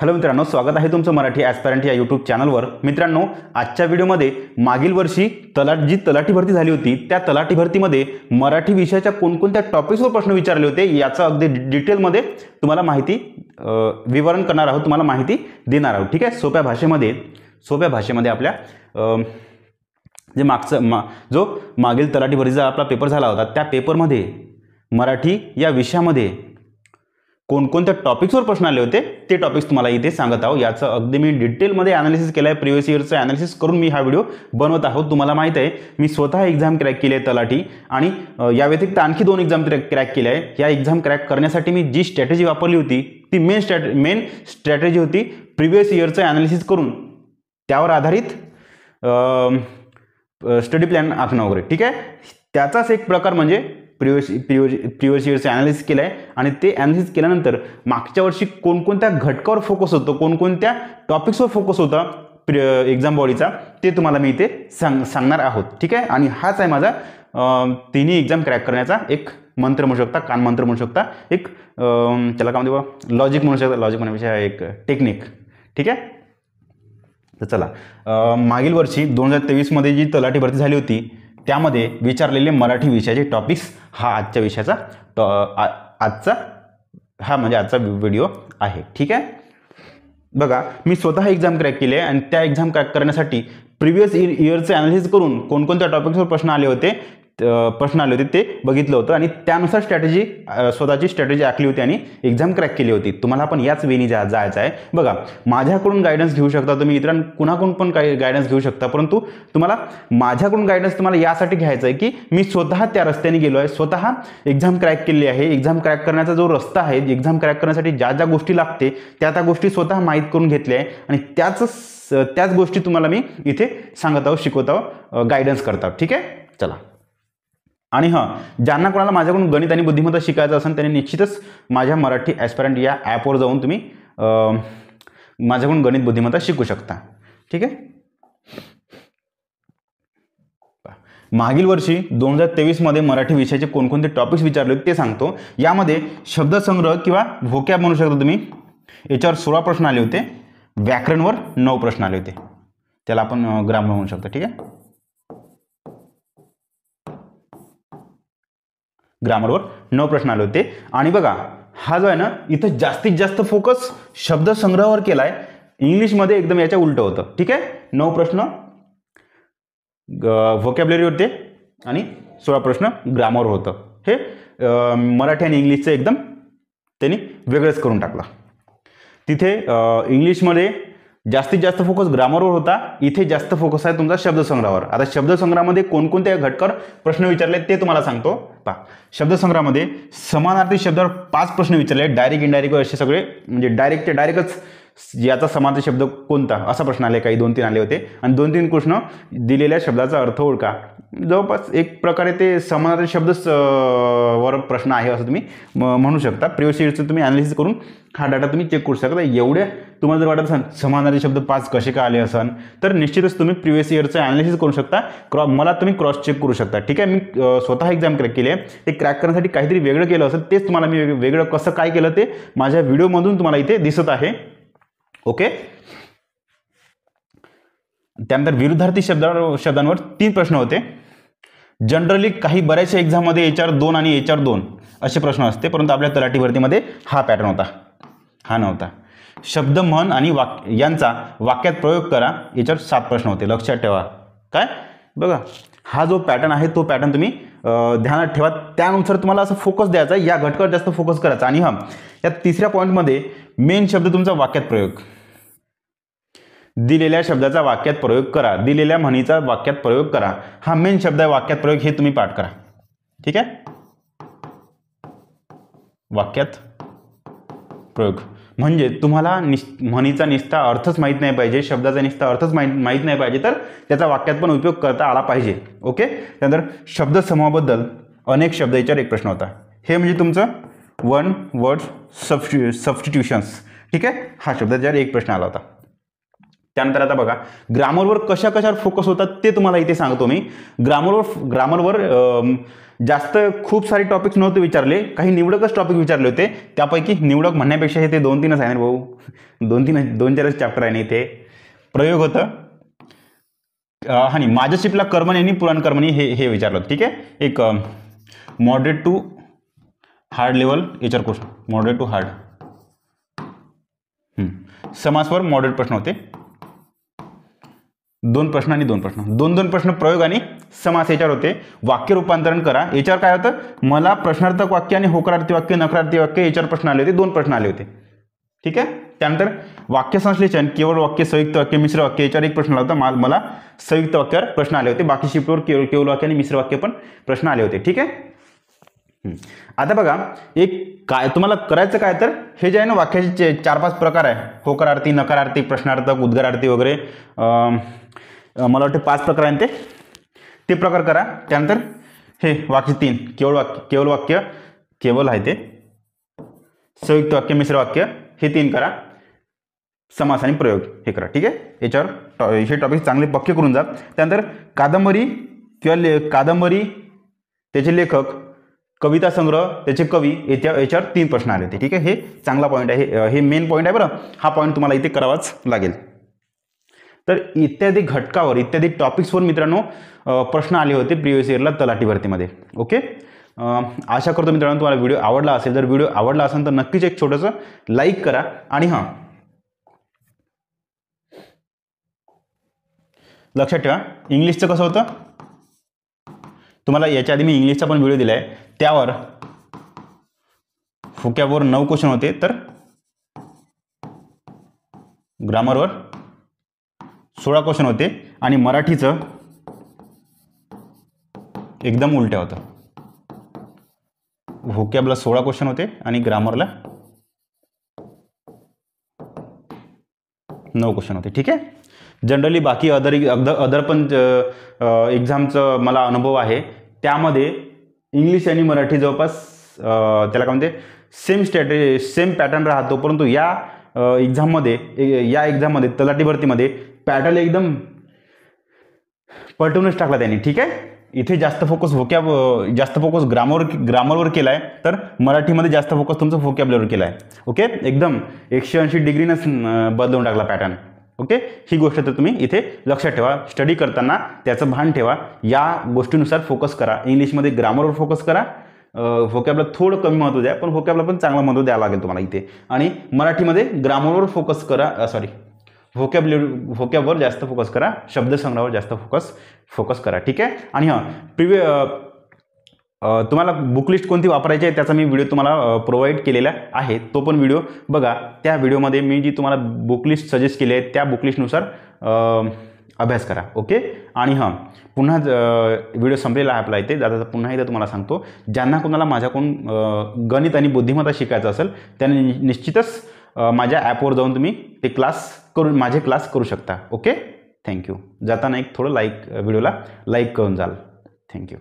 Hello मित्रांनो, स्वागत आहे तुमचं मराठी ॲस्पायरंट या यूट्यूब चॅनलवर। मित्रांनो, आजच्या व्हिडिओमध्ये मागील वर्षी तलाठी भरती झाली होती, त्या तलाठी भरतीमध्ये मराठी विषयाच्या कोणकोणत्या टॉपिक्सवर प्रश्न विचारले होते याचा अगदी डिटेलमध्ये तुम्हाला माहिती विवरण करणार आहोत, तुम्हाला माहिती देणार आहोत। ठीक आहे, सोप्या भाषेमध्ये आपल्या जे जो मागील तलाठी भरतीचा आपला पेपर झाला होता त्या पेपरमध्ये मराठी या विषयामध्ये कोणकोणत्या टॉपिक्सवर प्रश्न आले होते ते टॉपिक्स तुम्हाला इथे सांगत आहोत। याचं अगदी मी डिटेलमध्ये ॲनालिसिस केलं आहे, प्रिव्हियस इयरचं ॲनालिसिस करून मी हा व्हिडिओ बनवत आहोत। तुम्हाला माहीत आहे मी स्वतः एक्झाम क्रॅक केली आहे तलाठी, आणि या व्यतिरिक्त आणखी 2 एक्झाम क्रॅक केल्या आहे। या एक्झाम क्रॅक करण्यासाठी मी जी स्ट्रॅटेजी वापरली होती ती मेन स्ट्रॅटेजी होती प्रिव्हियस इयरचं ॲनालिसिस करून त्यावर आधारित स्टडी प्लॅन आखणं वगैरे। ठीक आहे, त्याचाच एक प्रकार म्हणजे प्रिव्हियस इयरचं ॲनालिसिस केलं आहे, आणि ते ॲनालिसिस केल्यानंतर मागच्या वर्षी कोणकोणत्या घटकावर फोकस होतं, कोणकोणत्या टॉपिक्सवर फोकस होता एक्झाम बॉडीचा, ते तुम्हाला मी इथे सांगणार आहोत। ठीक आहे, आणि हाच आहे माझा तिन्ही एक्झाम क्रॅक करण्याचा एक मंत्र म्हणू शकता, कानमंत्र म्हणू शकता, एक त्याला काय म्हणते लॉजिक म्हणू शकता, लॉजिक म्हणण्यापेक्षा एक टेक्निक। ठीक आहे, तर चला, मागील वर्षी 2023मध्ये जी तलाठी भरती झाली होती त्यामध्ये विचारलेले मराठी विषयाचे टॉपिक्स हा आजचा व्हिडिओ आहे। ठीक आहे, बघा मी स्वतः एक्झाम क्रॅक केली आहे, आणि त्या एक्झाम क्रॅक करण्यासाठी प्रिव्हियस इयरचं ॲनालिसिस करून कोणकोणत्या टॉपिक्सवर प्रश्न आले होते ते बघितलं होतं, आणि त्यानुसार स्वतःची स्ट्रॅटेजी आखली होती आणि एक्झाम क्रॅक केली होती। तुम्हाला पण याच वेनी जायचं आहे। बघा, माझ्याकडून गायडन्स घेऊ शकता तुम्ही, कुणाकडून पण काही गायडन्स घेऊ शकता, परंतु तुम्हाला माझ्याकडून गायडन्स तुम्हाला यासाठी घ्यायचं आहे की मी स्वतः त्या रस्त्याने गेलो आहे, स्वतः एक्झाम क्रॅक केली आहे। एक्झाम क्रॅक करण्याचा जो रस्ता आहे, एक्झाम क्रॅक करण्यासाठी ज्या गोष्टी लागते त्या गोष्टी स्वतः माहीत करून घेतल्या आहे, आणि त्याच गोष्टी तुम्हाला मी इथे सांगत आहोत, शिकवत आहोत, गायडन्स करत आहोत। ठीक आहे, चला। आणि ज्यांना कोणाला माझ्याकडून गणित आणि बुद्धिमत्ता शिकायचं असेल त्यांनी निश्चितच माझ्या मराठी ॲस्पायरंट या ॲपवर जाऊन तुम्ही माझ्याकडून गणित बुद्धिमत्ता शिकू शकता। ठीक आहे, मागील वर्षी 2023मध्ये मराठी विषयाचे कोणकोणते टॉपिक्स विचारले ते सांगतो। यामध्ये शब्दसंग्रह किंवा व्होकॅब म्हणू शकता तुम्ही, याच्यावर 16 प्रश्न आले होते, व्याकरणवर 9 प्रश्न आले होते, त्याला आपण ग्रामर म्हणू शकतो। ठीक आहे, ग्रामरवर 9 प्रश्न आले होते। आणि बघा, हा जो आहे ना, इथं जास्तीत जास्त फोकस शब्दसंग्रहावर केला आहे, इंग्लिशमध्ये एकदम याच्या उलटं होतं। ठीक आहे, 9 प्रश्न व्होकॅब्युलरी होते आणि 16 प्रश्न ग्रामर होतं। हे मराठी आणि इंग्लिशचं एकदम त्यांनी वेगळंच करून टाकलं। तिथे इंग्लिशमध्ये जास्तीत जास्त फोकस ग्रामरवर होता, इथे जास्त फोकस आहे तुमचा शब्दसंग्रहावर। आता शब्दसंग्रहामध्ये कोणकोणत्या घटकावर प्रश्न विचारले ते तुम्हाला सांगतो। पहा, शब्दसंग्रहामध्ये समानार्थी शब्दावर 5 प्रश्न विचारले, डायरेक्ट इनडायरेक्ट असे सगळे, म्हणजे डायरेक्ट ते डायरेक्टच याचा समानार्थी शब्द कोणता असा प्रश्न आले, काही 2-3 आले होते, आणि 2-3 प्रश्न दिलेल्या शब्दाचा अर्थ ओळखा। जवळपास एक प्रकारे ते समानार्थी शब्द वर प्रश्न आहे असं तुम्ही म्हणू शकता। प्रिव्हियस इयरचं तुम्ही ॲनालिसिस करून हा डाटा तुम्ही चेक करू शकता। एवढ्या तुम्हाला जर वाटत असेल समानार्थी शब्द 5 कसे का आले असेल, तर निश्चितच तुम्ही प्रिव्हियस इयरचं ॲनालिसिस करू शकता, मला तुम्ही क्रॉस चेक करू शकता। ठीक आहे, मी स्वतः एक्झाम क्रॅक केली आहे, ते क्रॅक करण्यासाठी काहीतरी वेगळं केलं असेल, तेच तुम्हाला मी वेगळं कसं काय केलं ते माझ्या व्हिडिओमधून तुम्हाला इथे दिसत आहे। ओके, त्यानंतर विरुद्धार्थी शब्दांवर 3 प्रश्न होते। जनरली बऱ्याचशा एक्झाममध्ये HR 2 आणि HR 2 असे प्रश्न असते, परंतु आपल्या तलाठी भरतीमध्ये हा पॅटर्न होता, हा नव्हता। शब्द म्हण आणि यांचा वाक्यात प्रयोग करा, याच्यावर 7 प्रश्न होते। लक्षात ठेवा, काय बघा, हा जो पॅटर्न आहे तो पॅटर्न तुम्ही ध्यानात ठेवा, त्यानुसार तुम्हाला असं फोकस द्यायचा, या घटकावर जास्त फोकस करायचा। आणि या तिसऱ्या पॉईंटमध्ये मेन शब्द तुमचा वाक्यात प्रयोग, दिलेल्या शब्दाचा वाक्यात प्रयोग करा, दिलेल्या म्हणीचा वाक्यात प्रयोग करा, हा मेन शब्द आहे वाक्यात प्रयोग, हे तुम्ही पाठ करा। ठीक आहे, वाक्यात प्रयोग म्हणजे तुम्हाला म्हणीचा निस्ता अर्थच माहीत नाही पाहिजे, शब्दाचा निस्ता अर्थच माहीत नाही पाहिजे, तर त्याचा वाक्यात पण उपयोग करता आला पाहिजे। ओके, त्यानंतर शब्दसमूहाबद्दल अनेक शब्द, याच्यावर एक प्रश्न होता, हे म्हणजे तुमचं 1 वर्ड सबस्टिट्यूशन्स। ठीक आहे, हा शब्दाच्यावर एक प्रश्न आला होता। त्यानंतर आता बघा ग्रामरवर कशावर फोकस होतात ते तुम्हाला इथे सांगतो मी. ग्रामरवर जास्त खूप सारे टॉपिक्स नव्हते विचारले, काही निवडकच टॉपिक विचारले होते. त्यापैकी निवडक म्हणण्यापेक्षा हे ते 2-3च आहे ना भाऊ, 2-4च चॅप्टर आहे ना इथे. प्रयोग होतं आणि माझ्याशिपला कर्मणी आणि पुराणकर्मणी हे विचारलं होतं. ठीक आहे, एक मॉडरेट टू हार्ड लेवल याच्यावर क्वेश्चन, मॉडरेट टू हार्ड. समासवर मॉडरेट प्रश्न होते, 2 प्रश्न आणि 2 प्रश्न, 2 प्रश्न प्रयोग आणि समास याच्यावर होते. वाक्य रूपांतरण करा याच्यावर काय होतं, मला प्रश्नार्थक वाक्य आणि होकारार्थी वाक्य नकारार्थी वाक्य याच्यावर प्रश्न आले होते, 2 प्रश्न आले होते. ठीक आहे. त्यानंतर वाक्य संश्लेषण, केवळ वाक्य, संयुक्त वाक्य, मिश्र वाक्य याच्यावर एक प्रश्न आला होता. मला संयुक्त वाक्यावर प्रश्न आले होते. बाकी शिफ्टवर केवळ वाक्य आणि मिश्र वाक्य पण प्रश्न आले होते. ठीक आहे. आता बघा एक काय तुम्हाला करायचं काय, तर हे जे आहे ना वाक्याचे 4-5 प्रकार आहे, होकारार्थी, नकारार्थी, प्रश्नार्थक, उद्गारार्थी वगैरे, मला वाटतं 5 प्रकार आहेत ते प्रकार करा. त्यानंतर हे वाक्य 3, केवळ वाक्य केवळ आहे ते, संयुक्त वाक्य, मिश्र वाक्य हे 3 करा. समास आणि प्रयोग हे करा. ठीक आहे. याच्यावर हे टॉपिक चांगले पक्के करून जा. त्यानंतर कादंबरी कादंबरी, त्याचे लेखक, कविता संग्रह, त्याचे कवी याच्यावर 3 प्रश्न आले होते. ठीक आहे. हे चांगला पॉईंट आहे, हे मेन पॉईंट आहे बरं. हा पॉईंट तुम्हाला इथे करावाच लागेल. तर इत्यादी घटकावर, इत्यादी टॉपिक्सवर मित्रांनो प्रश्न आले होते प्रिव्हियस इयरला तलाठी भरतीमध्ये. ओके. आशा करतो मित्रांनो तुम्हाला व्हिडिओ आवडला असेल. जर व्हिडिओ आवडला असेल तर नक्कीच एक छोटंसं लाईक करा. आणि हां, लक्षात ठेवा इंग्लिशचं कसं होतं, तुम्हाला याच्या आधी मी इंग्लिशचा पण व्हिडिओ दिला आहे, त्यावर व्होकॅबवर 9 क्वेश्चन होते, तर ग्रामरवर 16 क्वेश्चन होते आणि मराठीचं एकदम उलट्या होतं. व्होकॅबला 16 क्वेश्चन होते आणि ग्रामरला 9 क्वेश्चन होते. ठीक आहे. जनरली बाकी अदर पण एक्झामचं मला अनुभव आहे, त्यामध्ये इंग्लिश आणि मराठी जवळपास त्याला काय म्हणते सेम पॅटर्न राहतो. परंतु या एक्झाममध्ये तलाठी भरतीमध्ये पॅटर्न एकदम पलटूनच टाकला त्यांनी. ठीक आहे. इथे जास्त फोकस ग्रामरवर केला आहे, तर मराठीमध्ये जास्त फोकस तुमचं व्होकॅबलरीवर केला आहे. ओके. एकदम 180 डिग्रीनंच बदलून टाकला पॅटर्न. ओके. ही गोष्ट तर तुम्ही इथे लक्षात ठेवा. स्टडी करताना त्याचं भान ठेवा. या गोष्टीनुसार फोकस करा. इंग्लिशमध्ये ग्रामरवर फोकस करा, व्होकॅबला थोडं कमी महत्त्व द्या, पण व्होकॅबला पण चांगलं महत्त्व द्यावं लागेल तुम्हाला इथे. आणि मराठीमध्ये ग्रामरवर फोकस करा, व्होकॅबवर जास्त फोकस करा, शब्दसंग्रहावर जास्त फोकस करा. ठीक आहे. आणि हां, तुम्हाला बुकलिस्ट कोणती वापरायची आहे त्याचा मी व्हिडिओ तुम्हाला प्रोव्हाइड केलेला आहे, तो पण व्हिडिओ बघा. त्या व्हिडिओमध्ये मी जी तुम्हाला बुकलिस्ट सजेस्ट केली आहे त्या बुकलिस्टनुसार अभ्यास करा. ओके. आणि हां, पुन्हा व्हिडिओ संपलेला आहे आपला इथे. आता पुन्हा एकदा तुम्हाला सांगतो, ज्यांना कोणाला माझ्याकडून गणित आणि बुद्धिमत्ता शिकायचं असेल त्यांनी निश्चितच माझ्या ॲपवर जाऊन तुम्ही ते माझे क्लास करू शकता. ओके. थँक्यू. जाताना एक थोडं व्हिडिओला लाईक करून जाल. थँक्यू.